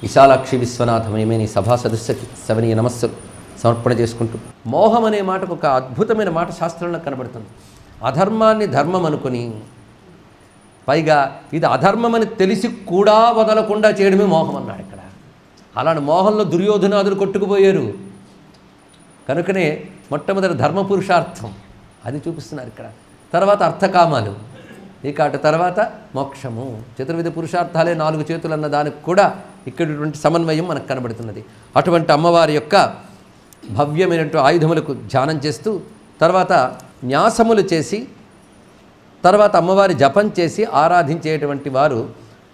విశాలాక్షి విశ్వనాథమయమే నీ సభా సదస్సుకి సవనీయ నమస్సులు సమర్పణ చేసుకుంటూ, మోహం అనే మాటకు ఒక అద్భుతమైన మాట శాస్త్రంలో కనబడుతుంది. అధర్మాన్ని ధర్మం అనుకుని, పైగా ఇది అధర్మమని తెలిసి కూడా వదలకుండా చేయడమే మోహం అన్నాడు ఇక్కడ. అలాంటి మోహంలో దుర్యోధనాదులు కొట్టుకుపోయారు. కనుకనే మొట్టమొదటి ధర్మ పురుషార్థం అది చూపిస్తున్నారు ఇక్కడ. తర్వాత అర్థకామాలు, ఇక అటు తర్వాత మోక్షము. చతుర్విధ పురుషార్థాలే 4 చేతులు అన్న దానికి కూడా ఇక్కడటువంటి సమన్వయం మనకు కనబడుతున్నది. అటువంటి అమ్మవారి యొక్క భవ్యమైనటువంటి ఆయుధములకు ధ్యానం చేస్తూ, తర్వాత న్యాసములు చేసి, తర్వాత అమ్మవారి జపం చేసి ఆరాధించేటువంటి వారు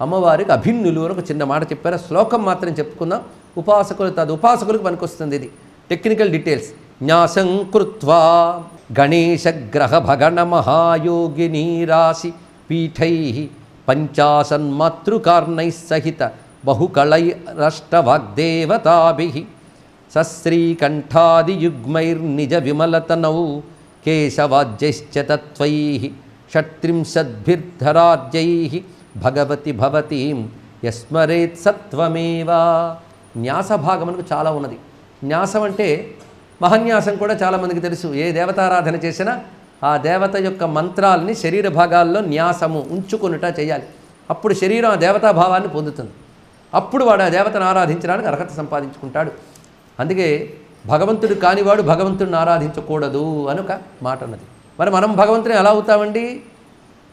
అమ్మవారికి అభిన్నులు అని ఒక చిన్న మాట చెప్పారు. శ్లోకం మాత్రం చెప్పుకుందాం. ఉపాసకులకు పనికొస్తుంది ఇది. Technical details. న్యాసం కృత్వా గణేశగ్రహ భగణ మహాయోగినీ రాశి పీఠై పంచాశన్మాతృకార్ణై సహిత బహుకళైరష్టవాగ్దేవతాభిః సశ్రీకంఠాదియుగ్మైర్నిజ విమలతనౌ కేశవాద్యైశ్చ తత్వైః షట్త్రింశద్భిర్ధరాజ్యైః భగవతి భవతీం యస్మరేత్ సత్వమేవా. న్యాస భాగమునకు చాలా ఉన్నది. న్యాసం అంటే మహన్యాసం కూడా చాలామందికి తెలుసు. ఏ దేవతారాధన చేసినా ఆ దేవత యొక్క మంత్రాలని శరీర భాగాల్లో న్యాసము ఉంచుకొనుట చేయాలి. అప్పుడు శరీరం ఆ దేవతాభావాన్ని పొందుతుంది. అప్పుడు వాడు ఆ దేవతను ఆరాధించడానికి అర్హత సంపాదించుకుంటాడు. అందుకే భగవంతుడు కానివాడు భగవంతుడిని ఆరాధించకూడదు అని ఒక మాట ఉన్నది. మరి మనం భగవంతుని ఎలా అవుతామండి?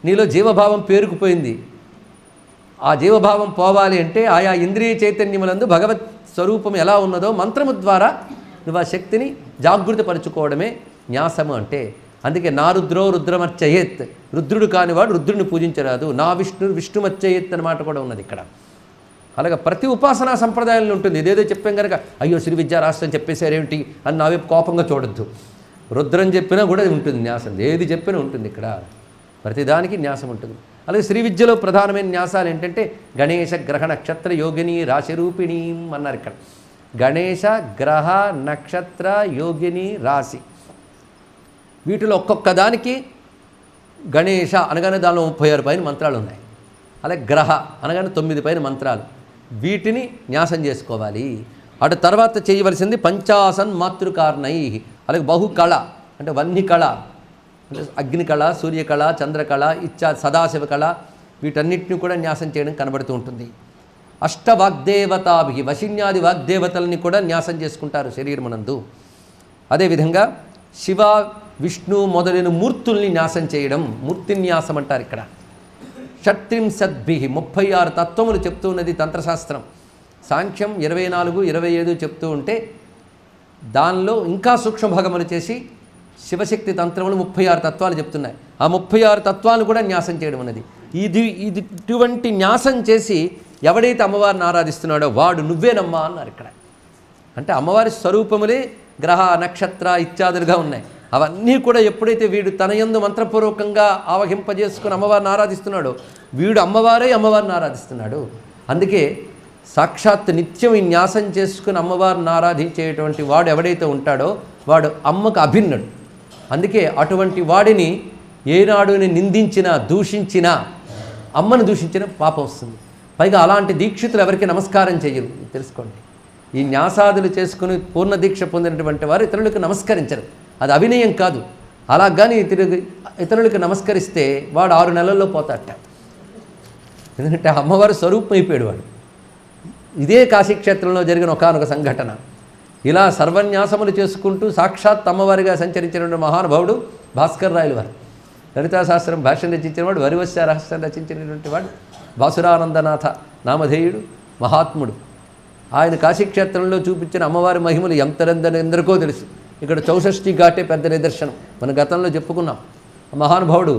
నీలో జీవభావం పేరుకుపోయింది. ఆ జీవభావం పోవాలి అంటే ఆయా ఇంద్రియ చైతన్యములందు భగవత్ స్వరూపం ఎలా ఉన్నదో మంత్రము ద్వారా నువ్వు ఆ శక్తిని జాగృతపరుచుకోవడమే న్యాసము అంటే. అందుకే నా రుద్రో రుద్రమర్చయేత్, రుద్రుడు కానివాడు రుద్రుడిని పూజించరాదు. నా విష్ణుమర్చయేత్ అన్నమాట కూడా ఉన్నది ఇక్కడ. అలాగే ప్రతి ఉపాసనా సంప్రదాయంలో ఉంటుంది. ఇదేదో చెప్పాం కనుక అయ్యో శ్రీ విద్యా రాష్ట్రం చెప్పేశారేమిటి అని నా వైపు కోపంగా చూడొద్దు. రుద్రం చెప్పినా కూడా ఉంటుంది న్యాసం. ఏది చెప్పినా ఉంటుంది ఇక్కడ. ప్రతిదానికి న్యాసం ఉంటుంది. అలాగే శ్రీ విద్యలో ప్రధానమైన న్యాసాలు ఏంటంటే గణేశ గ్రహ నక్షత్ర యోగిని రాశిరూపిణీ అన్నారు ఇక్కడ. గణేశ గ్రహ నక్షత్ర యోగిని రాశి, వీటిలో ఒక్కొక్క దానికి గణేశ అనగానే దానిలో 36 పైన మంత్రాలు ఉన్నాయి. అలాగే గ్రహ అనగానే 9 పైన మంత్రాలు. వీటిని న్యాసం చేసుకోవాలి. అటు తర్వాత చేయవలసింది పంచాసన్ మాతృకార్ణై. అలాగే బహుకళ అంటే వన్య కళ అంటే అగ్నికళ, సూర్యకళ, చంద్రకళ, సదాశివ కళ, వీటన్నిటిని కూడా న్యాసం చేయడం కనబడుతూ ఉంటుంది. అష్టవాగ్దేవతాభి, వశిన్యాది వాగ్దేవతల్ని కూడా న్యాసం చేసుకుంటారు శరీరమునందు. అదేవిధంగా శివ విష్ణు మొదలైన మూర్తుల్ని న్యాసం చేయడం మూర్తిన్యాసం అంటారు ఇక్కడ. షట్త్రింశద్భిః 36 తత్వములు చెప్తూ ఉన్నది తంత్రశాస్త్రం. సాంఖ్యం 24, 27 చెప్తూ ఉంటే దానిలో ఇంకా సూక్ష్మభాగములు చేసి శివశక్తి తంత్రములు 36 తత్వాలు చెప్తున్నాయి. ఆ 36 తత్వాలను కూడా న్యాసం చేయడం అనేది ఇటువంటి న్యాసం చేసి ఎవడైతే అమ్మవారిని ఆరాధిస్తున్నాడో వాడు నువ్వేనమ్మా అన్నారు ఇక్కడ. అంటే అమ్మవారి స్వరూపములే గ్రహ నక్షత్ర ఇత్యాదులుగా ఉన్నాయి. అవన్నీ కూడా ఎప్పుడైతే వీడు తన యందు మంత్రపూర్వకంగా ఆవహింపజేసుకుని అమ్మవారిని ఆరాధిస్తున్నాడో వీడు అమ్మవారిని ఆరాధిస్తున్నాడు. అందుకే సాక్షాత్ నిత్యం ఈ న్యాసం చేసుకుని అమ్మవారిని ఆరాధించేటువంటి వాడు ఎవడైతే ఉంటాడో వాడు అమ్మకు అభిన్నుడు. అందుకే అటువంటి వాడిని ఏనాడుని నిందించినా దూషించినా అమ్మను దూషించిన పాపం వస్తుంది. పైగా అలాంటి దీక్షితులు ఎవరికి నమస్కారం చేయరు, తెలుసుకోండి. ఈ న్యాసాదులు చేసుకుని పూర్ణ దీక్ష పొందినటువంటి వారు ఇతరులకు నమస్కరించరు. అది అవినయం కాదు. అలాగని ఇతరులకు నమస్కరిస్తే వాడు 6 నెలల్లో పోతాడట. ఎందుకంటే అమ్మవారు స్వరూపం అయిపోయాడు వాడు. ఇదే కాశీక్షేత్రంలో జరిగిన ఒకానొక సంఘటన. ఇలా సర్వన్యాసములు చేసుకుంటూ సాక్షాత్ అమ్మవారిగా సంచరించినటువంటి మహానుభావుడు భాస్కర్ రాయలు వారు. లలితాశాస్త్రం భాష్యం రచించినవాడు, వరివశ్య రహస్యం రచించినటువంటి వాడు భాసురానందనాథ నామధేయుడు మహాత్ముడు. ఆయన కాశీక్షేత్రంలో చూపించిన అమ్మవారి మహిమలు ఎందరికో తెలుసు. ఇక్కడ 64 ఘాటే పెద్ద నిదర్శనం. మన గతంలో చెప్పుకున్నాం. మహానుభావుడు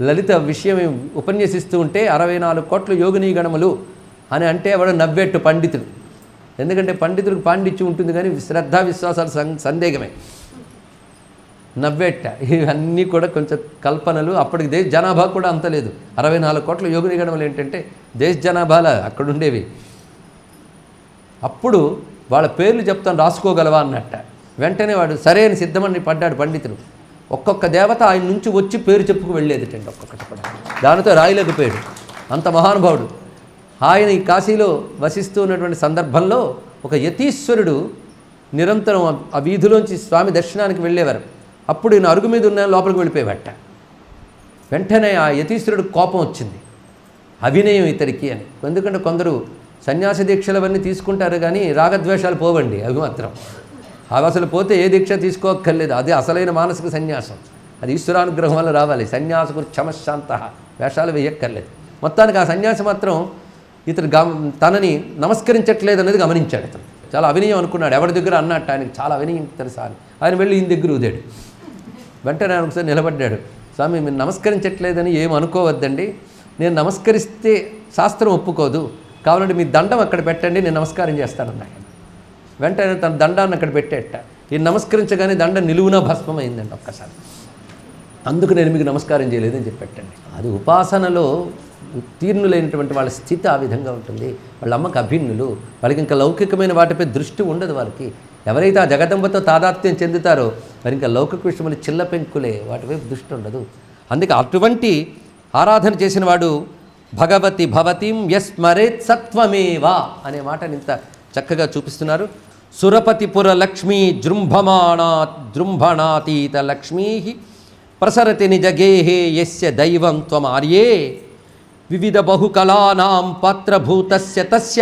లలిత విషయం ఉపన్యసిస్తూ ఉంటే 64 కోట్ల యోగినీ గణములు అని అంటే వాడు నవ్వేట్టు పండితుడు. ఎందుకంటే పండితుడికి పాండిత్యం ఉంటుంది కానీ శ్రద్ధా విశ్వాసాలు సందేహమే. నవ్వేట్ట ఇవన్నీ కూడా కొంచెం కల్పనలు. అప్పటికి దేశ జనాభా కూడా అంత లేదు. 64 కోట్ల యోగినీ గణములు ఏంటంటే దేశ జనాభాలో అక్కడ ఉండేవి. అప్పుడు వాళ్ళ పేర్లు చెప్తాను రాసుకోగలవా అన్నట్ట. వెంటనే వాడు సరే అని సిద్ధమని పడ్డాడు పండితుడు. ఒక్కొక్క దేవత ఆయన నుంచి వచ్చి పేరు చెప్పుకు వెళ్ళేదిటండి ఒక్కొక్కటి కూడా. దానితో రాయలేకపోయాడు. అంత మహానుభావుడు. ఆయన ఈ కాశీలో వసిస్తూ ఉన్నటువంటి సందర్భంలో ఒక యతీశ్వరుడు నిరంతరం ఆ వీధిలోంచి స్వామి దర్శనానికి వెళ్ళేవారు. అప్పుడు ఈయన అరుగు మీద ఉన్న లోపలికి వెళ్ళిపోయేవట. వెంటనే ఆ యతీశ్వరుడు కోపం వచ్చింది, అవినయం ఇతడికి అని. ఎందుకంటే కొందరు సన్యాస దీక్షలు అవన్నీ తీసుకుంటారు కానీ రాగద్వేషాలు పోవండి, అవి మాత్రం. అవి అసలు పోతే ఏ దీక్ష తీసుకోక్కర్లేదు, అది అసలైన మానసిక సన్యాసం. అది ఈశ్వరానుగ్రహం వల్ల రావాలి. సన్యాసకు క్షమశాంత, వేషాలు వేయక్కర్లేదు. మొత్తానికి ఆ సన్యాసి మాత్రం ఇతడు తనని నమస్కరించట్లేదు అనేది గమనించాడు. అతను చాలా అవినయం అనుకున్నాడు. ఎవరి దగ్గర అన్నట్టు ఆయనకు చాలా అవినయం తెలుసా అని. ఆయన వెళ్ళి ఈయన దగ్గర ఊదాడు. వెంటనే ఆయన ఒకసారి నిలబడ్డాడు. స్వామి, మీరు నమస్కరించట్లేదని ఏం అనుకోవద్దండి, నేను నమస్కరిస్తే శాస్త్రం ఒప్పుకోదు, కావాలంటే మీ దండం అక్కడ పెట్టండి, నేను నమస్కారం చేస్తానన్నాడు. వెంటనే తన దండాన్ని అక్కడ పెట్టేట. ఈ నమస్కరించగానే దండం నిలువునా భస్మం అయిందండి ఒక్కసారి. అందుకు నేను మీకు నమస్కారం చేయలేదని చెప్పెట్టండి. అది ఉపాసనలో ఉత్తీర్ణులైనటువంటి వాళ్ళ స్థితి ఆ విధంగా ఉంటుంది. వాళ్ళ అమ్మకు అభిన్నులు, వాళ్ళకి ఇంకా లౌకికమైన వాటిపై దృష్టి ఉండదు. వాళ్ళకి ఎవరైతే ఆ జగదంబతో తాదాత్మ్యం చెందుతారో మరి ఇంకా లౌకిక విషయములు చిల్ల పెంకులే, వాటిపై దృష్టి ఉండదు. అందుకే అటువంటి ఆరాధన చేసిన వాడు భగవతి భవతిం యస్మరేత్ సత్వమేవా అనే మాటని ఇంత చక్కగా చూపిస్తున్నారు. సురపతిపుర లక్ష్మీ జృంభణాతీత లక్ష్మీ ప్రసరతి నిజగేహే యస్య దైవం త్వమార్యే వివిధ బహుకళానాం పాత్రభూతస్య తస్య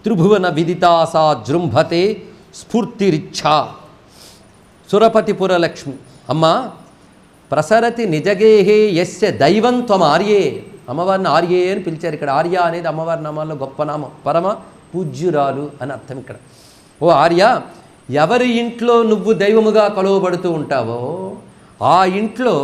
త్రిభువన విదితా సా జృంభతే స్ఫూర్తిరిచ్ఛా. సురపతిపుర లక్ష్మి అమ్మ, ప్రసరతి నిజగేహే యస్య దైవం త్వమార్యే. అమ్మవారిని ఆర్యే అని పిలిచారు. ఇక్కడ ఆర్య అనేది అమ్మవారి నామాల్లో గొప్ప నామం, పరమ పూజ్యురాలు అని అర్థం. ఇక్కడ ఓ ఆర్య, ఎవరి ఇంట్లో నువ్వు దైవముగా కొలవబడుతూ ఉంటావో ఆ ఇంట్లో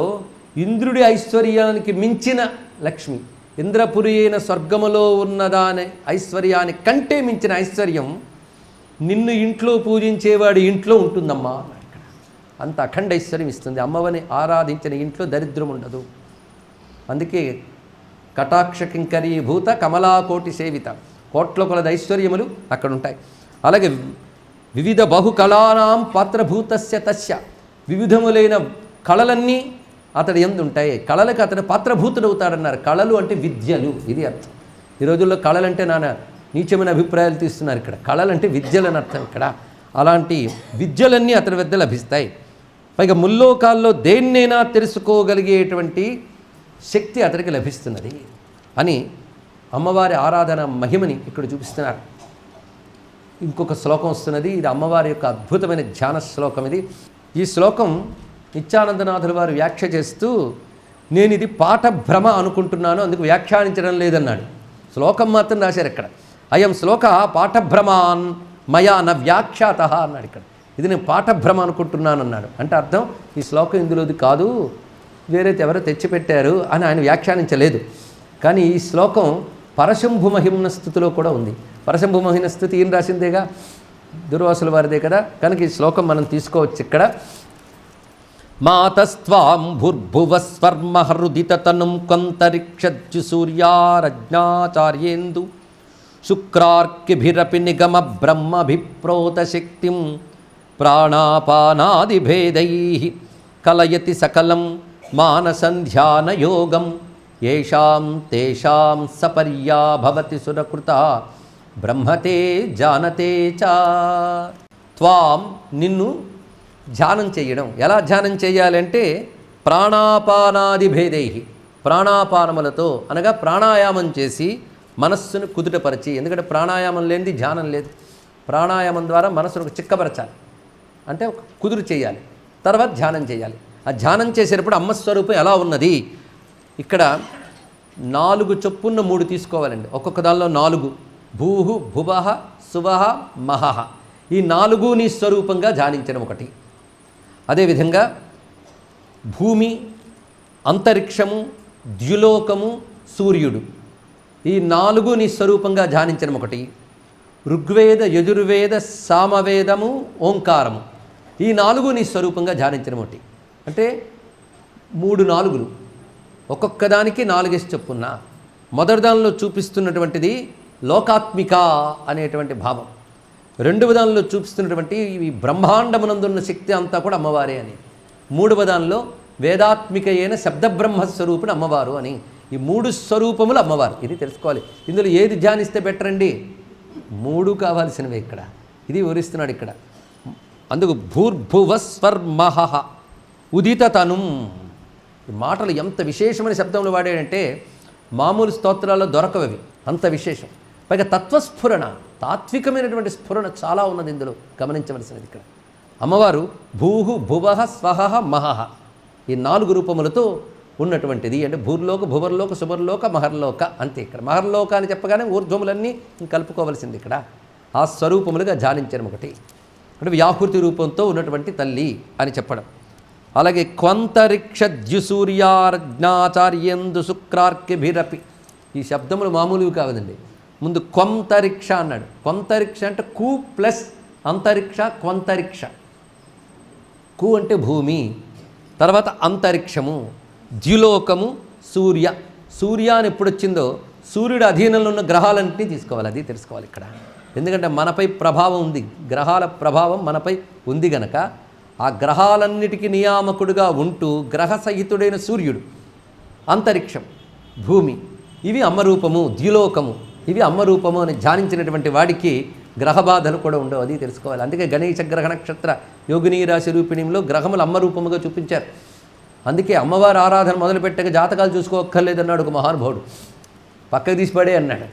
ఇంద్రుడి ఐశ్వర్యానికి మించిన లక్ష్మి, ఇంద్రపురి అయిన స్వర్గములో ఉన్నదాని ఐశ్వర్యానికి కంటే మించిన ఐశ్వర్యం నిన్ను ఇంట్లో పూజించేవాడి ఇంట్లో ఉంటుందమ్మా. ఇక్కడ అంత అఖండ ఐశ్వర్యం ఇస్తుంది. అమ్మవని ఆరాధించిన ఇంట్లో దరిద్రం ఉండదు. అందుకే కటాక్ష కింకరీభూత కమలాకోటి సేవిత, కోట్ల కొలది ఐశ్వర్యములు అక్కడ ఉంటాయి. అలాగే వివిధ బహుకళానాం పాత్రభూతస్య తస్య, వివిధములైన కళలన్నీ అతడు ఎందు ఉంటాయి. కళలకు అతడు పాత్రభూతుడవుతాడన్నారు. కళలు అంటే విద్యలు, ఇది అర్థం. ఈ రోజుల్లో కళలంటే నీచమైన అభిప్రాయాలు తీస్తున్నారు. ఇక్కడ కళలంటే విద్యలని అర్థం. ఇక్కడ అలాంటి విద్యలన్నీ అతని వద్ద లభిస్తాయి. పైగా ముల్లోకాల్లో దేన్నైనా తెలుసుకోగలిగేటువంటి శక్తి అతడికి లభిస్తున్నది అని అమ్మవారి ఆరాధన మహిమని ఇక్కడ చూపిస్తున్నారు. ఇంకొక శ్లోకం వస్తున్నది. ఇది అమ్మవారి యొక్క అద్భుతమైన ధ్యాన శ్లోకం. ఇది ఈ శ్లోకం నిత్యానందనాథుల వారు వ్యాఖ్య చేస్తూ, నేను ఇది పాఠభ్రమ అనుకుంటున్నాను, అందుకు వ్యాఖ్యానించడం లేదన్నాడు. శ్లోకం మాత్రం రాశారు ఇక్కడ. అయం శ్లోక పాఠభ్రమాన్ మయా న వ్యాఖ్యాత అన్నాడు. ఇక్కడ ఇది నేను పాఠభ్రమ అనుకుంటున్నాను అన్నాడు. అంటే అర్థం ఈ శ్లోకం ఇందులోది కాదు, వేరైతే ఎవరో తెచ్చిపెట్టారు అని ఆయన వ్యాఖ్యానించలేదు. కానీ ఈ శ్లోకం పరశంభు మహిమ్న స్థుతిలో కూడా ఉంది. పరశంభు మహిమ్న స్థుతి ఈయన రాసిందేగా, దుర్వాసుల వారిదే కదా. కనుక ఈ శ్లోకం మనం తీసుకోవచ్చు. ఇక్కడ మాతస్త్వాం భూర్భువస్వర్మహృదితతనుం కొంతరిక్షజ్జు సూర్యారజ్ఞాచార్యేందు శుక్రార్కిభిరపి నిగమ బ్రహ్మభిప్రోత శక్తిం ప్రాణాపానాదిభేదై కలయతి సకలం మానసంధ్యానయోగం ఏషాం తేషాం సపర్యా భవతి సురకృత బ్రహ్మతే జానతే చ. త్వాం నిన్ను ధ్యానం చేయడం. ఎలా ధ్యానం చేయాలంటే ప్రాణాపానాది భేదై, ప్రాణాపానములతో అనగా ప్రాణాయామం చేసి మనస్సును కుదుటపరిచి. ఎందుకంటే ప్రాణాయామం లేనిది ధ్యానం లేదు. ప్రాణాయామం ద్వారా మనస్సును చిక్కపరచాలి, అంటే ఒక కుదురు చేయాలి, తర్వాత ధ్యానం చేయాలి. ఆ ధ్యానం చేసేటప్పుడు అమ్మస్వరూపం ఎలా ఉన్నది, ఇక్కడ 4 చొప్పున్న 3 తీసుకోవాలండి. ఒక్కొక్క దానిలో 4, భూహు భువః సువః మహః, ఈ 4 నీ స్వరూపంగా ధ్యానించడం ఒకటి. అదేవిధంగా భూమి, అంతరిక్షము, ద్యులోకము, సూర్యుడు, ఈ 4 నీ స్వరూపంగా ధ్యానించడం ఒకటి. ఋగ్వేద, యజుర్వేద, సామవేదము, ఓంకారము, ఈ 4 నీ స్వరూపంగా ధ్యానించడం ఒకటి. అంటే 3 4లు, ఒక్కొక్క దానికి 4 చెప్పున్నా. మొదటి దానిలో చూపిస్తున్నటువంటిది లోకాత్మిక అనేటువంటి భావం. రెండవ దానిలో చూపిస్తున్నటువంటి ఈ బ్రహ్మాండమునందున్న శక్తి అంతా కూడా అమ్మవారే అని. మూడవ దానిలో వేదాత్మిక అయిన శబ్దబ్రహ్మస్వరూపుడు అమ్మవారు అని. ఈ ఈ 3 స్వరూపములు అమ్మవారు. ఇది తెలుసుకోవాలి. ఇందులో ఏది ధ్యానిస్తే బెటర్ అండి? 3 కావాల్సినవే ఇక్కడ. ఇది వివరిస్తున్నాడు ఇక్కడ. అందుకు భూర్భువస్వర్మహ ఉదిత తనుం. ఈ మాటలు ఎంత విశేషమైన శబ్దంలో వాడాడంటే మామూలు స్తోత్రాల్లో దొరకవవి, అంత విశేషం. పైగా తత్వస్ఫురణ, తాత్వికమైనటువంటి స్ఫురణ చాలా ఉన్నది ఇందులో, గమనించవలసినది ఇక్కడ. అమ్మవారు భూహు భువహ స్వహ మహహ ఈ 4 రూపములతో ఉన్నటువంటిది. అంటే భూర్లోక, భువర్లోక, శుభర్లోక, మహర్లోక, అంతే. ఇక్కడ మహర్లోక అని చెప్పగానే ఊర్ధ్వములన్నీ కలుపుకోవలసింది ఇక్కడ. ఆ స్వరూపములుగా ధ్యానించడం ఒకటి. అంటే వ్యాహృతి రూపంతో ఉన్నటువంటి తల్లి అని చెప్పడం. అలాగే క్వంతరిక్ష ద్యుసూర్యార్జ్ఞాచార్యందు శుక్రార్కిభిరపి. ఈ శబ్దములు మామూలువి కావదండి. ముందు క్వంతరిక్ష అన్నాడు. క్వంతరిక్ష అంటే కు ప్లస్ అంతరిక్ష, క్వంతరిక్ష. కు అంటే భూమి, తర్వాత అంతరిక్షము, ద్యులోకము, సూర్య. సూర్య అని ఎప్పుడు వచ్చిందో సూర్యుడు అధీనంలో ఉన్న గ్రహాలన్నింటినీ తీసుకోవాలి. అది తెలుసుకోవాలి ఇక్కడ. ఎందుకంటే మనపై ప్రభావం ఉంది, గ్రహాల ప్రభావం మనపై ఉంది గనక ఆ గ్రహాలన్నిటికీ నియామకుడుగా ఉంటూ గ్రహసహితుడైన సూర్యుడు, అంతరిక్షం, భూమి, ఇవి అమ్మరూపము, ద్యులోకము, ఇవి అమ్మరూపము అని ధ్యానించినటువంటి వాడికి గ్రహబాధలు కూడా ఉండవు. అది తెలుసుకోవాలి. అందుకే గణేశ గ్రహ నక్షత్ర యోగిని రాశి రూపిణిలో గ్రహములు అమ్మరూపముగా చూపించారు. అందుకే అమ్మవారి ఆరాధన మొదలుపెట్టాక జాతకాలు చూసుకోక్కర్లేదన్నాడు ఒక మహానుభావుడు. పక్కకు తీసిపడే అన్నాడు.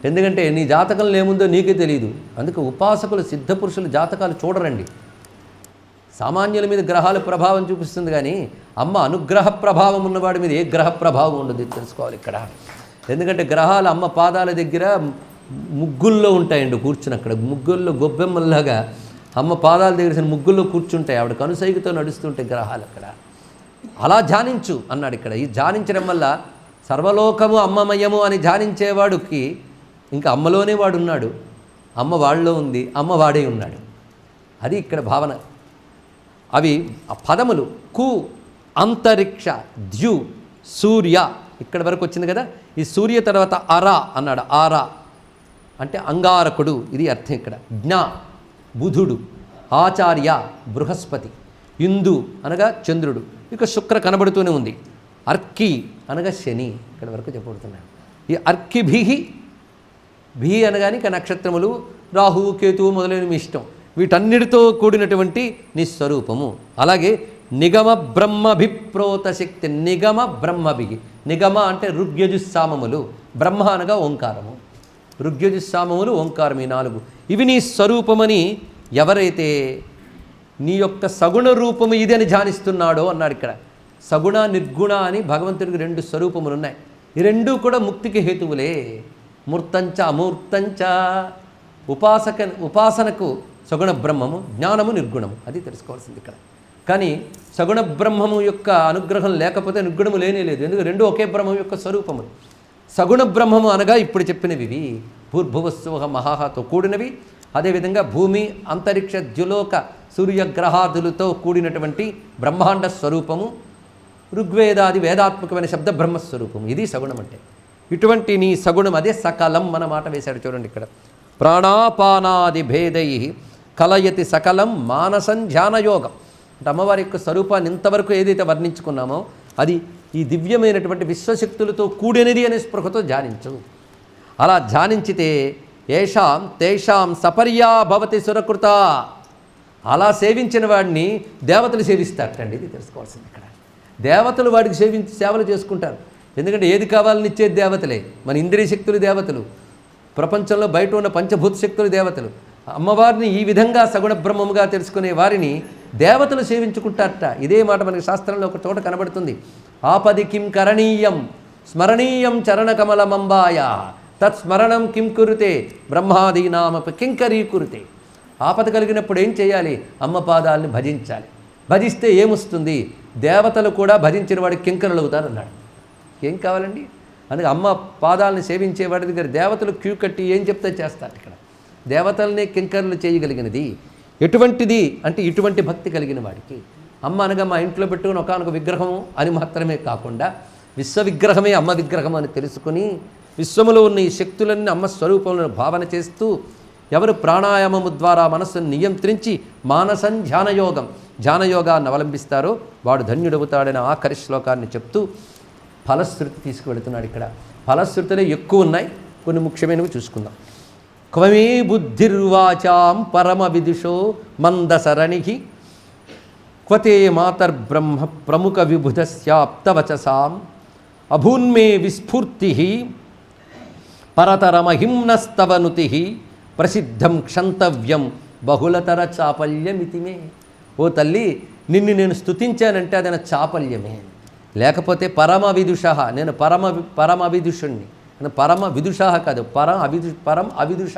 ఎందుకంటే నీ జాతకంలో ఏముందో నీకే తెలియదు. అందుకే ఉపాసకులు, సిద్ధపురుషులు జాతకాలు చూడరండి. సామాన్యుల మీద గ్రహాల ప్రభావం చూపిస్తుంది కానీ అమ్మ అనుగ్రహ ప్రభావం ఉన్నవాడి మీద ఏ గ్రహ ప్రభావం ఉండదు, తెలుసుకోవాలి ఇక్కడ. ఎందుకంటే గ్రహాలు అమ్మ పాదాల దగ్గర ముగ్గుల్లో ఉంటాయండి కూర్చుని. అక్కడ ముగ్గుల్లో గొబ్బెమ్మల్లాగా అమ్మ పాదాల దగ్గర ముగ్గుల్లో కూర్చుంటాయి. ఆవిడ కనుసైగుతో నడుస్తుంటాయి గ్రహాలు అక్కడ. అలా ధ్యానించు అన్నాడు ఇక్కడ. ఈ ధ్యానించడం వల్ల సర్వలోకము అమ్మమయము అని ధ్యానించేవాడికి ఇంకా అమ్మలోనే వాడు ఉన్నాడు, అమ్మ వాళ్ళలో ఉంది, అమ్మ వాడే ఉన్నాడు. అది ఇక్కడ భావన. అవి ఆ పదములు కు, అంతరిక్ష, ద్యు, సూర్య, ఇక్కడ వరకు వచ్చింది కదా. ఈ సూర్య తర్వాత అరా అన్నాడు. ఆరా అంటే అంగారకుడు, ఇది అర్థం ఇక్కడ. జ్ఞ బుధుడు, ఆచార్య బృహస్పతి, ఇందు అనగా చంద్రుడు, ఇక శుక్ర కనబడుతూనే ఉంది. అర్కి అనగా శని, ఇక్కడ వరకు చెప్పబడుతున్నాడు. ఈ అర్కిభిహి, భి అనగాని ఇక నక్షత్రములు, రాహువు, కేతువు మొదలైన మీ ఇష్టం, వీటన్నిటితో కూడినటువంటి నీ స్వరూపము. అలాగే నిగమ బ్రహ్మభిప్రోత శక్తి. నిగమ బ్రహ్మభి. నిగమ అంటే ఋగ్యజుస్సామములు, బ్రహ్మ అనగా ఓంకారము, ఋగ్యజుస్సామములు, ఓంకారం, ఈ 4 ఇవి నీ స్వరూపమని ఎవరైతే నీ యొక్క సగుణ రూపము ఇది అని ధ్యానిస్తున్నాడో అన్నాడు ఇక్కడ. సగుణ, నిర్గుణ అని భగవంతుడికి 2 స్వరూపములు ఉన్నాయి. ఈ 2 కూడా ముక్తికి హేతువులే. మూర్తంచ అమూర్తంచ. ఉపాసనకు సగుణ బ్రహ్మము, జ్ఞానము నిర్గుణము, అది తెలుసుకోవాల్సింది ఇక్కడ. కానీ సగుణ బ్రహ్మము యొక్క అనుగ్రహం లేకపోతే నిర్గుణము లేనే లేదు. ఎందుకంటే 2 ఒకే బ్రహ్మం యొక్క స్వరూపములు. సగుణ బ్రహ్మము అనగా ఇప్పుడు చెప్పినవి ఇవి, భూర్భువస్సువహ మహాహతో కూడినవి. అదేవిధంగా భూమి, అంతరిక్ష, ద్యులోక, సూర్యగ్రహాదులతో కూడినటువంటి బ్రహ్మాండ స్వరూపము, ఋగ్వేదాది వేదాత్మకమైన శబ్ద బ్రహ్మస్వరూపము, ఇది సగుణం అంటే. ఇటువంటి నీ సగుణం అదే సకలం మన మాట వేశాడు చూడండి ఇక్కడ. ప్రాణాపానాది భేదై కలయతి సకలం మానసం ధ్యానయోగం. అంటే అమ్మవారి యొక్క స్వరూపాన్ని ఇంతవరకు ఏదైతే వర్ణించుకున్నామో అది ఈ దివ్యమైనటువంటి విశ్వశక్తులతో కూడినది అనే స్పృహతో ధ్యానించు. అలా ధ్యానించితే ఏషాం తేషాం సపర్యా భవతి సురకృత. అలా సేవించిన వాడిని దేవతలు సేవిస్తారటండి. ఇది తెలుసుకోవాల్సింది ఇక్కడ. దేవతలు వాడికి సేవలు చేసుకుంటారు. ఎందుకంటే ఏది కావాలని ఇచ్చేది దేవతలే. మన ఇంద్రియ శక్తులు దేవతలు, ప్రపంచంలో బయట ఉన్న పంచభూత శక్తులు దేవతలు. అమ్మవారిని ఈ విధంగా సగుణ బ్రహ్మముగా తెలుసుకునే వారిని దేవతలు సేవించుకుంటారట. ఇదే మాట మనకి శాస్త్రంలో ఒక చోట కనబడుతుంది. ఆపది కిం కరణీయం స్మరణీయం చరణకమలమంబాయ తత్స్మరణం కిం కురుతే బ్రహ్మాదీనామపి కింకరీకురుతే. ఆపద కలిగినప్పుడు ఏం చేయాలి? అమ్మ పాదాలని భజించాలి. భజిస్తే ఏమొస్తుంది? దేవతలు కూడా భజించిన వాడికి కింకరులు అవుతారు అన్నాడు. ఏం కావాలండి? అందుకే అమ్మ పాదాలను సేవించే వాడి దగ్గర దేవతలు క్యూ కట్టి ఏం చెప్తే చేస్తారు. ఇక్కడ దేవతలనే కింకరులు చేయగలిగినది ఎటువంటిది అంటే ఇటువంటి భక్తి కలిగిన వాడికి. అమ్మ అనగా మా ఇంట్లో పెట్టుకుని ఒకానొక విగ్రహము అని మాత్రమే కాకుండా విశ్వవిగ్రహమే అమ్మ విగ్రహం అని తెలుసుకుని విశ్వములో ఉన్న ఈ శక్తులన్నీ అమ్మ స్వరూపంలో భావన చేస్తూ ఎవరు ప్రాణాయామము ద్వారా మనస్సును నియంత్రించి మానసం ధ్యానయోగాన్ని అవలంబిస్తారో వాడు ధన్యుడవుతాడని ఆఖరి శ్లోకాన్ని చెప్తూ ఫలశ్రుతి తీసుకువెళుతున్నాడు. ఇక్కడ ఫలశ్రుతులే ఎక్కువ ఉన్నాయి, కొన్ని ముఖ్యమైనవి చూసుకుందాం. క్వమే బుద్ధిర్వాచాం పరమ విదుషో మందసరణి క్వతే మాతర్బ్రహ్మ ప్రముఖ విబుధస్యాప్తవచసాం అభూన్మే విస్ఫూర్తి పరతరమహిమ్నస్తవనుతి ప్రసిద్ధం క్షంతవ్యం బహుళతర చాపల్యమితిమే. ఓ తల్లి, నిన్ను నేను స్తుతించానంటే అది నా చాపల్యమే, లేకపోతే విదుష, నేను పరమ విదుషుణ్ణి. పరమ విదుష కాదు, పరం అవిదుష,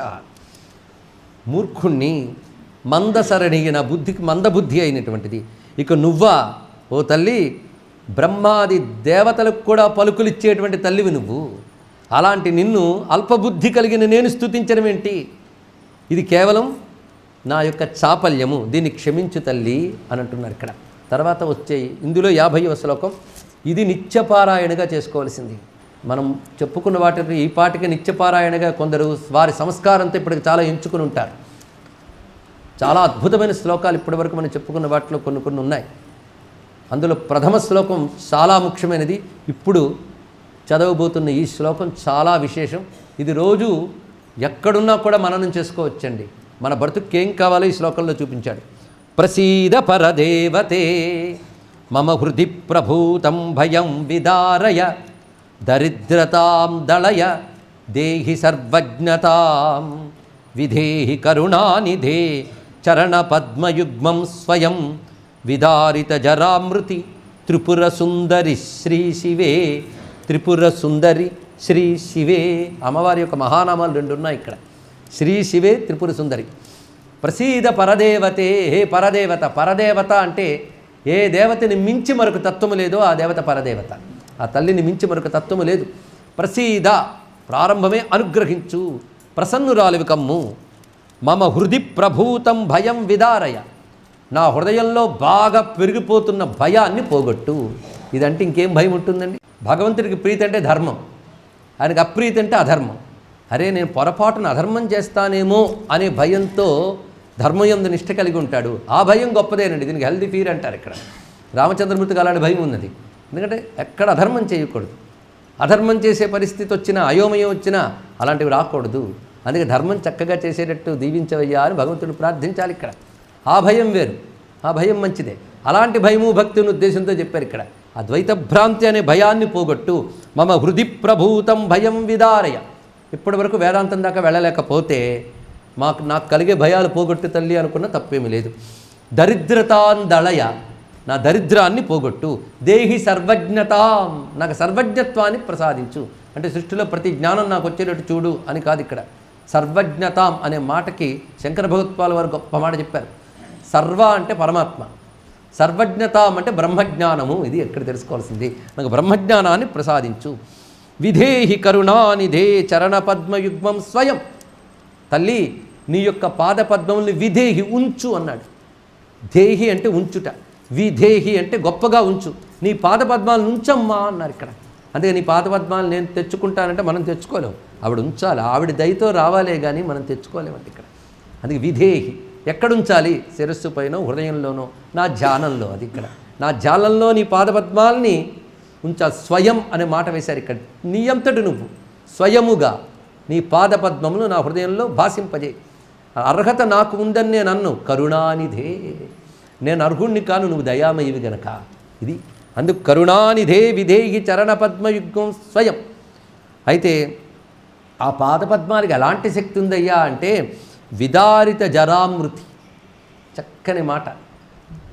మూర్ఖుణ్ణి, మందసరణి, నా బుద్ధికి మందబుద్ధి అయినటువంటిది. ఇక నువ్వా ఓ తల్లి, బ్రహ్మాది దేవతలకు కూడా పలుకులిచ్చేటువంటి తల్లివి నువ్వు. అలాంటి నిన్ను అల్పబుద్ధి కలిగిన నేను స్తుతించడం ఏంటి? ఇది కేవలం నా యొక్క చాపల్యము, దీన్ని క్షమించు తల్లి అని అంటున్నారు ఇక్కడ. తర్వాత వచ్చే ఇందులో 50వ శ్లోకం. ఇది నిత్యపారాయణగా చేసుకోవాల్సింది. మనం చెప్పుకున్న వాటిని ఈ పాటికి నిత్యపారాయణగా కొందరు వారి సంస్కారంతో ఇప్పటికి చాలా ఎంచుకుని ఉంటారు. చాలా అద్భుతమైన శ్లోకాలు ఇప్పటివరకు మనం చెప్పుకున్న వాటిలో కొన్ని ఉన్నాయి. అందులో ప్రథమ శ్లోకం చాలా ముఖ్యమైనది. ఇప్పుడు చదవబోతున్న ఈ శ్లోకం చాలా విశేషం. ఇది రోజు ఎక్కడున్నా కూడా మననం చేసుకోవచ్చండి. మన బ్రతుక్కి ఏం కావాలో ఈ శ్లోకంలో చూపించాడు. ప్రసీద పరదేవతే మమ హృది ప్రభూతం భయం విదారయ దరిద్రతాం దళయ దేహి సర్వజ్ఞతాం విధేహి కరుణానిధే చరణ పద్మయుగ్మం స్వయం విదారిత జరామృతి త్రిపుర సుందరి శ్రీ శివే. త్రిపుర సుందరి శ్రీ శివే, అమ్మవారి యొక్క మహానామాలు 2 ఉన్నాయి ఇక్కడ. శ్రీ శివే, త్రిపుర సుందరి. ప్రసీద పరదేవతే, హే పరదేవత. పరదేవత అంటే ఏ దేవతని మించి మరొక తత్వము లేదో ఆ దేవత పరదేవత. ఆ తల్లిని మించి మరొక తత్వము లేదు. ప్రసీద, ప్రారంభమే అనుగ్రహించు, ప్రసన్నురాలివి కమ్ము. మమ హృది ప్రభూతం భయం విదారయ, నా హృదయంలో బాగా పెరిగిపోతున్న భయాన్ని పోగొట్టు. ఇదంటే ఇంకేం భయం ఉంటుందండి? భగవంతుడికి ప్రీతి అంటే ధర్మం, ఆయనకి అప్రీతి అంటే అధర్మం. అరే, నేను పొరపాటున అధర్మం చేస్తానేమో అనే భయంతో ధర్మయందు నిష్ట కలిగి ఉంటాడు. ఆ భయం గొప్పదేనండి. దీనికి హెల్దీ ఫీర్ అంటారు. ఇక్కడ రామచంద్రమూర్తికి అలాంటి భయం ఉన్నది. ఎందుకంటే ఎక్కడ అధర్మం చేయకూడదు. అధర్మం చేసే పరిస్థితి వచ్చినా, అయోమయం వచ్చినా అలాంటివి రాకూడదు. అందుకే ధర్మం చక్కగా చేసేటట్టు దీవించవయ్యా అని భగవంతుడు ప్రార్థించాలి. ఇక్కడ ఆ భయం వేరు, ఆ భయం మంచిదే. అలాంటి భయము భక్తిని ఉద్దేశంతో చెప్పారు ఇక్కడ. అద్వైత భ్రాంతి అనే భయాన్ని పోగొట్టు. మమ హృది ప్రభూతం భయం విదారయ. ఇప్పటి వరకు వేదాంతం దాకా వెళ్ళలేకపోతే నాకు కలిగే భయాలు పోగొట్టు తల్లి అనుకున్న తప్పేమీ లేదు. దరిద్రతాందళయ, నా దరిద్రాన్ని పోగొట్టు. దేహి సర్వజ్ఞతాం, నాకు సర్వజ్ఞత్వాన్ని ప్రసాదించు. అంటే సృష్టిలో ప్రతి జ్ఞానం నాకు వచ్చేటట్టు చూడు అని కాదు. ఇక్కడ సర్వజ్ఞతాం అనే మాటకి శంకర భగవత్పాల వారు గొప్ప మాట చెప్పారు. సర్వ అంటే పరమాత్మ, సర్వజ్ఞతాం అంటే బ్రహ్మజ్ఞానము. ఇది ఎక్కడ తెలుసుకోవాల్సింది. నాకు బ్రహ్మజ్ఞానాన్ని ప్రసాదించు. విధేహి కరుణానిధే చరణ పద్మయుగ్మం స్వయం. తల్లి, నీ యొక్క పాదపద్మముల్ని విధేహి, ఉంచు అన్నాడు. దేహి అంటే ఉంచుట, విధేహి అంటే గొప్పగా ఉంచు. నీ పాదపద్మాలను ఉంచమ్మా అన్నారు ఇక్కడ. అందుకే నీ పాదపద్మాలను నేను తెచ్చుకుంటానంటే మనం తెచ్చుకోలేము, ఆవిడ ఉంచాలి. ఆవిడ దయతో రావాలే కానీ మనం తెచ్చుకోలేమండి ఇక్కడ. అందుకే విధేహి ఎక్కడ ఉంచాలి? శిరస్సు పైన, హృదయంలోనో, నా ధ్యానంలో. అది ఇక్కడ నా ధ్యానంలో నీ పాదపద్మాలని ఉంచాలి. స్వయం అనే మాట వేశారు ఇక్కడ. నీ అంతటి నువ్వు స్వయముగా నీ పాదపద్మములు నా హృదయంలో భాషింపజే. అర్హత నాకు ఉందని నేను అన్ను. కరుణానిధే, నేను అర్హుణ్ణి కాను, నువ్వు దయామయివి గనక. ఇది అందుకు కరుణానిధే విధేహి చరణ పద్మయుగ్మం స్వయం. అయితే ఆ పాదపద్మానికి ఎలాంటి శక్తి ఉందయ్యా అంటే విదారిత జరామృతి. చక్కని మాట.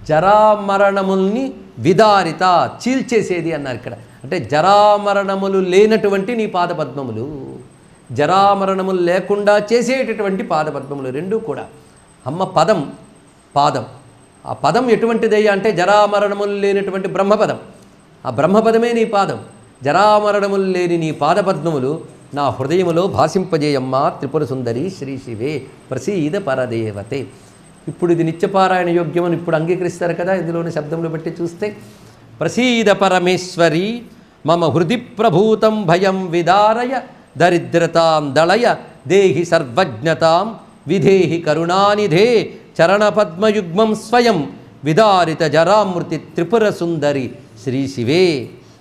జరామరణముల్ని విదారిత, చీల్చేసేది అన్నారు ఇక్కడ. అంటే జరామరణములు లేనటువంటి నీ పాదపద్మములు, జరామరణములు లేకుండా చేసేటటువంటి పాదపద్మములు రెండూ కూడా. అమ్మ పదం, పాదం. ఆ పదం ఎటువంటిదయ్యా అంటే జరామరణములు లేనటువంటి బ్రహ్మపదం. ఆ బ్రహ్మపదమే నీ పాదం. జరామరణములు లేని నీ పాదపద్మములు నా హృదయములో భాషింపజేయమ్మా త్రిపుర సుందరి శ్రీ శివే. ప్రసీద పరదేవతే. ఇప్పుడు ఇది నిత్యపారాయణ యోగ్యమని ఇప్పుడు అంగీకరిస్తారు కదా ఇందులోని శబ్దంలో బట్టి చూస్తే. ప్రసీద పరమేశ్వరి మమ హృది ప్రభూతం భయం విదారయ దరిద్రతాం దళయ దేహి సర్వజ్ఞతాం విధేహి కరుణానిధే చరణ పద్మయుగ్మం స్వయం విదారిత జరామృతి త్రిపుర సుందరి శ్రీ శివే.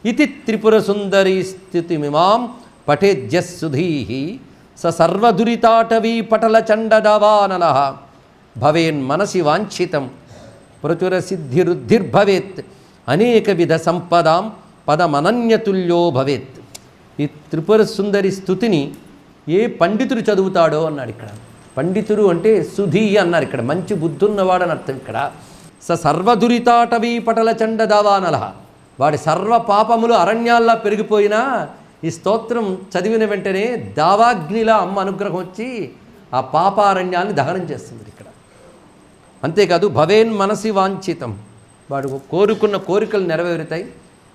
ఇతి త్రిపుర సుందరీ స్థితిమిమాం పఠేద్యస్సుధీః స సర్వదురితాటవీ పటల చండదావానల భవేన్ మనసి వాంఛితం ప్రచుర సిద్ధిరుద్ధిర్భవేత్ అనేక విధ సంపదాం పదమనన్యతుల్యో భవేత్. ఈ త్రిపుర సుందరి స్థుతిని ఏ పండితుడు చదువుతాడో అన్నాడు ఇక్కడ. పండితుడు అంటే సుధీ అన్నారు ఇక్కడ, మంచి బుద్ధున్నవాడని అర్థం ఇక్కడ. స సర్వదురితాటవీ పటల చండదావానల, వాడి సర్వ పాపములు అరణ్యాల్లా పెరిగిపోయినా ఈ స్తోత్రం చదివిన వెంటనే దావాగ్నిలా అమ్మ అనుగ్రహం వచ్చి ఆ పాపారణ్యాన్ని దహనం చేస్తుంది ఇక్కడ. అంతేకాదు భవేన్ మనసి వాంఛితం, వాడు కోరుకున్న కోరికలు నెరవేరుతాయి,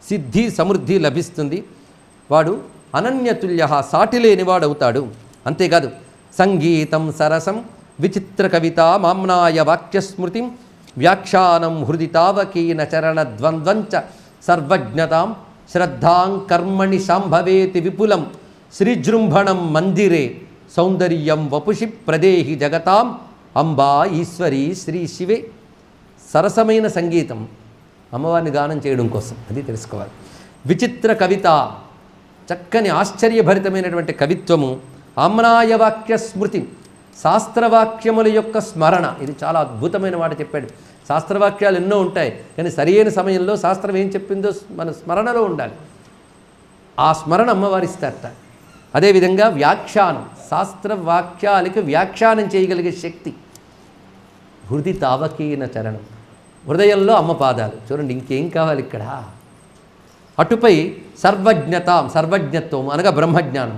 సిద్ధి సమృద్ధి లభిస్తుంది, వాడు అనన్యతుల్య సాటి లేనివాడవుతాడు. అంతేకాదు సంగీతం సరసం విచిత్ర కవిత మామ్నాయ వాక్యస్మృతిం వ్యాఖ్యానం హృది తావకీన చరణ ద్వంద్వంచ సర్వజ్ఞతాం శ్రద్ధాం కర్మణి సంభవేతి విపులం శ్రీజృంభణం మందిరే సౌందర్యం వపుషి ప్రదేహి జగతాం అంబా ఈశ్వరి శ్రీ శివే. సరసమైన సంగీతం అమ్మవారిని గానం చేయడం కోసం, అది తెలుసుకోవాలి. విచిత్ర కవిత, చక్కని ఆశ్చర్యభరితమైనటువంటి కవిత్వము. ఆమ్నాయ వాక్య స్మృతి, శాస్త్రవాక్యముల యొక్క స్మరణ. ఇది చాలా అద్భుతమైన మాట చెప్పాడు. శాస్త్రవాక్యాలు ఎన్నో ఉంటాయి, కానీ సరైన సమయంలో శాస్త్రం ఏం చెప్పిందో మన స్మరణలో ఉండాలి. ఆ స్మరణ అమ్మవారి ఇస్తారట. అదేవిధంగా వ్యాఖ్యానం, శాస్త్రవాక్యాలకి వ్యాఖ్యానం చేయగలిగే శక్తి. హృది తావకీన చరణం, హృదయంలో అమ్మ పాదాలు. చూడండి ఇంకేం కావాలి ఇక్కడ. అటుపై సర్వజ్ఞతాం, సర్వజ్ఞత్వం అనగా బ్రహ్మజ్ఞానం.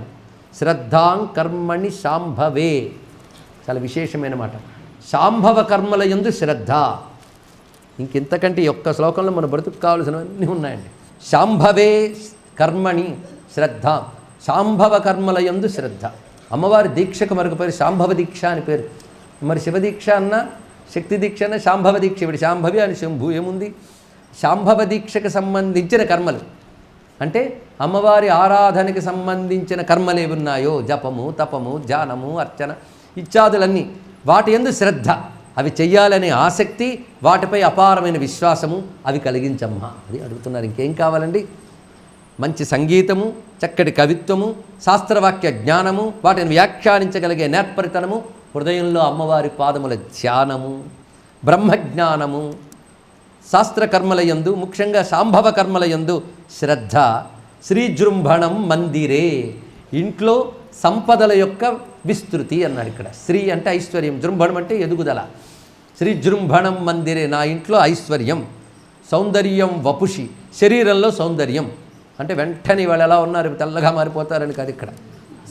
శ్రద్ధాం కర్మణి శాంభవే, చాలా విశేషమైన మాట. శాంభవ కర్మల యందు శ్రద్ధ. ఇంకెంతకంటే ఈ ఒక్క శ్లోకంలో మన బ్రతుకు కావాల్సినవన్నీ ఉన్నాయండి. శాంభవే కర్మణి శ్రద్ధ, శాంభవ కర్మల యందు శ్రద్ధ. అమ్మవారి దీక్షకు మరొక పేరు శాంభవ దీక్ష అని పేరు. మరి శివదీక్ష అన్న, శక్తి దీక్ష అన్న శాంభవ దీక్ష. ఇప్పుడు శాంభవి అని శంభు ఏముంది? శాంభవ దీక్షకు సంబంధించిన కర్మలు అంటే అమ్మవారి ఆరాధనకి సంబంధించిన కర్మలు ఏవి ఉన్నాయో, జపము, తపము, ధ్యానము, అర్చన ఇత్యాదులన్నీ, వాటి యందు శ్రద్ధ, అవి చెయ్యాలనే ఆసక్తి, వాటిపై అపారమైన విశ్వాసము, అవి కలిగించమ్మా. అది అడుగుతున్నారు. ఇంకేం కావాలండి? మంచి సంగీతము, చక్కటి కవిత్వము, శాస్త్రవాక్య జ్ఞానము, వాటిని వ్యాఖ్యానించగలిగే నేర్పరితనము, హృదయంలో అమ్మవారి పాదముల ధ్యానము, బ్రహ్మజ్ఞానము, శాస్త్రకర్మలయందు ముఖ్యంగా శాంభవ కర్మలయందు శ్రద్ధ. శ్రీజృంభణం మందిరే, ఇంట్లో సంపదల యొక్క విస్తృతి అన్నాడు ఇక్కడ. శ్రీ అంటే ఐశ్వర్యం, జృంభణం అంటే ఎదుగుదల. శ్రీజృంభణం మందిరే, నా ఇంట్లో ఐశ్వర్యం. సౌందర్యం వపుషి, శరీరంలో సౌందర్యం అంటే వెంటనే వాళ్ళు ఎలా ఉన్నారు తెల్లగా మారిపోతారని కాదు ఇక్కడ.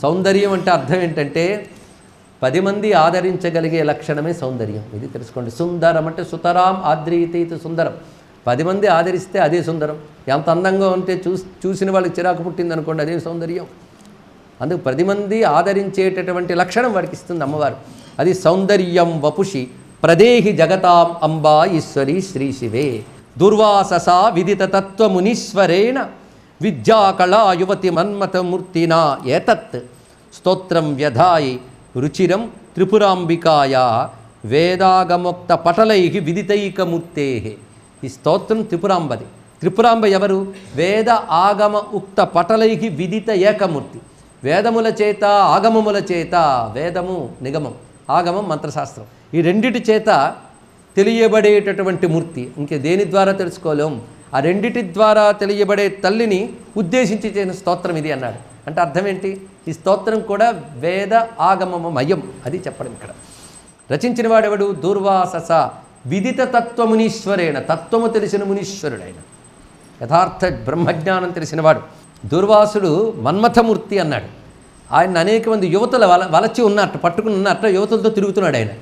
సౌందర్యం అంటే అర్థం ఏంటంటే 10 మంది ఆదరించగలిగే లక్షణమే సౌందర్యం. ఇది తెలుసుకోండి. సుందరం అంటే సుతరాం ఆద్రీతీత సుందరం. 10 మంది ఆదరిస్తే అదే సుందరం. ఎంత అందంగా ఉంటే చూసిన వాళ్ళకి చిరాకు పుట్టింది అనుకోండి, అదే సౌందర్యం. అందుకు 10 మంది ఆదరించేటటువంటి లక్షణం వాడికి ఇస్తుంది అమ్మవారు. అది సౌందర్యం వపుషి ప్రదేహి జగతాం అంబా ఈశ్వరి శ్రీ శివే. దుర్వాససా విదిత తత్వమునీశ్వరేణ విద్యాకళా యువతి మన్మథమూర్తినా ఏతత్ స్తోత్రం వ్యధాయి రుచిరం త్రిపురాంబికాయా వేదాగమోక్త పటలై విదితైకమూర్తే. ఈ స్తోత్రం త్రిపురాంబది. త్రిపురాంబ ఎవరు? వేద ఆగమ ఉక్త పటలై విదిత ఏకమూర్తి. వేదముల చేత, ఆగమముల చేత, వేదము నిగమం, ఆగమం మంత్రశాస్త్రం, ఈ రెండిటి చేత తెలియబడేటటువంటి మూర్తి. ఇంకే దేని ద్వారా తెలుసుకోలేం. ఆ రెండిటి ద్వారా తెలియబడే తల్లిని ఉద్దేశించి చేసిన స్తోత్రం ఇది అన్నాడు. అంటే అర్థం ఏంటి? ఈ స్తోత్రం కూడా వేద ఆగమమయం, అది చెప్పడం ఇక్కడ. రచించిన వాడెవడు? దూర్వాసస విదిత తత్వమునీశ్వరేణ, తత్వము తెలిసిన మునీశ్వరుడైన, యథార్థ బ్రహ్మజ్ఞానం తెలిసినవాడు. దూర్వాసుడు మన్మథమూర్తి అన్నాడు. ఆయన అనేక మంది యువతలు వలచి ఉన్నట్టు, పట్టుకుని ఉన్నట్టు యువతలతో తిరుగుతున్నాడు ఆయన.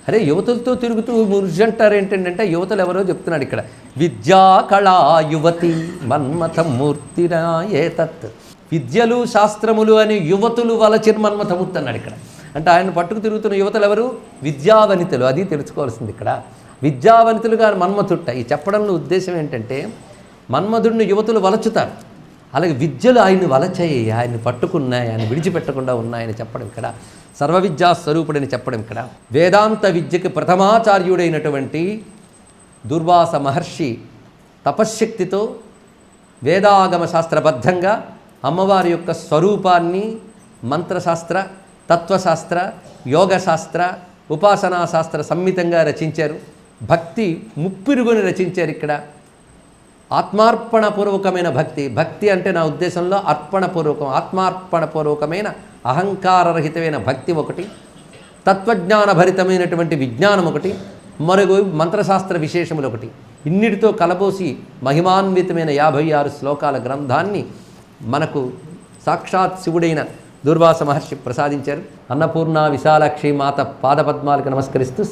అరే యువతలతో తిరుగుతూ మురుజు అంటారు ఏంటంటే యువతలు ఎవరో చెప్తున్నాడు ఇక్కడ. విద్యా కళా యువతి మన్మథమూర్తినా ఏతత్. విద్యలు శాస్త్రములు అని యువతులు వలచిన మన్మథమూర్తి అన్నాడు ఇక్కడ. అంటే ఆయన పట్టుకు తిరుగుతున్న యువతలు ఎవరు? విద్యావనితులు. అది తెలుసుకోవాల్సింది ఇక్కడ. విద్యావనితులుగా మన్మథుట్ట. ఈ చెప్పడంలో ఉద్దేశం ఏంటంటే మన్మధుడిని యువతులు వలచుతారు, అలాగే విద్యలు ఆయన్ని వలచాయి, ఆయన్ని పట్టుకున్నాయి, ఆయన విడిచిపెట్టకుండా ఉన్నాయని చెప్పడం ఇక్కడ. సర్వ విద్యా స్వరూపుడని చెప్పడం ఇక్కడ. వేదాంత విద్యకి ప్రథమాచార్యుడైనటువంటి దుర్వాస మహర్షి తపశ్శక్తితో వేదాగమ శాస్త్రబద్ధంగా అమ్మవారి యొక్క స్వరూపాన్ని మంత్రశాస్త్ర, తత్వశాస్త్ర, యోగశాస్త్ర, ఉపాసనా శాస్త్ర సమ్మితంగా రచించారు. భక్తి ముప్పిరుగుని రచించారు. ఇక్కడ ఆత్మార్పణపూర్వకమైన భక్తి. భక్తి అంటే నా ఉద్దేశంలో అర్పణపూర్వకం, ఆత్మార్పణపూర్వకమైన అహంకారరహితమైన భక్తి ఒకటి, తత్వజ్ఞానభరితమైనటువంటి విజ్ఞానం ఒకటి, మరొక మంత్రశాస్త్ర విశేషములు ఒకటి. ఇన్నిటితో కలబోసి మహిమాన్వితమైన 56 శ్లోకాల గ్రంథాన్ని మనకు సాక్షాత్ శివుడైన దుర్వాస మహర్షి ప్రసాదించారు. అన్నపూర్ణ విశాలాక్షి మాత పాదపద్మాలకు నమస్కరిస్తూ